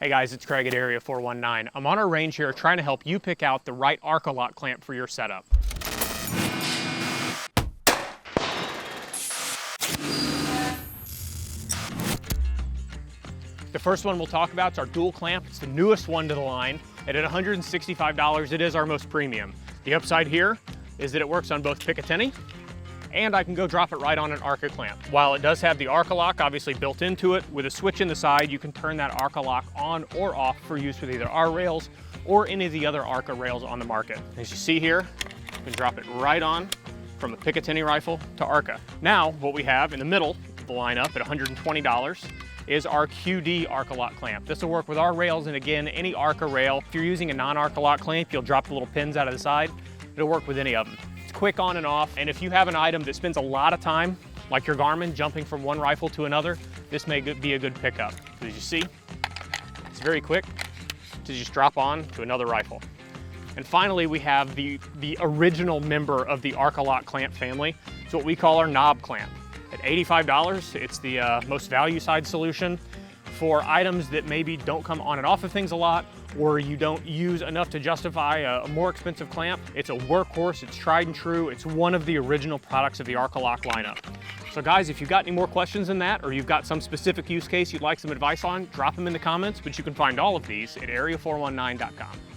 Hey guys, it's Craig at Area 419. I'm on our range here trying to help you pick out the right ARCALOCK clamp for your setup. The first one we'll talk about is our dual clamp. It's the newest one to the line, and at $165, it is our most premium. The upside here is that it works on both Picatinny, and I can go drop it right on an ARCA clamp. While it does have the ARCALOCK obviously built into it, with a switch in the side, you can turn that ARCALOCK on or off for use with either our rails or any of the other ARCA rails on the market. As you see here, you can drop it right on from a Picatinny rifle to ARCA. Now, what we have in the middle of the lineup at $120 is our QD ARCALOCK clamp. This will work with our rails, and again, any ARCA rail. If you're using a non-ARCALOCK clamp, you'll drop the little pins out of the side. It'll work with any of them. Quick on and off, and if you have an item that spends a lot of time, like your Garmin, jumping from one rifle to another, this may be a good pickup. As you see, it's very quick to just drop on to another rifle. And finally, we have the original member of the ARCALOCK clamp family. It's what we call our knob clamp. At $85, it's the most value side solution for items that maybe don't come on and off of things a lot, or you don't use enough to justify a more expensive clamp. It's a workhorse, it's tried and true. It's one of the original products of the ARCALOCK lineup. So guys, if you've got any more questions than that, or you've got some specific use case you'd like some advice on, drop them in the comments, but you can find all of these at area419.com.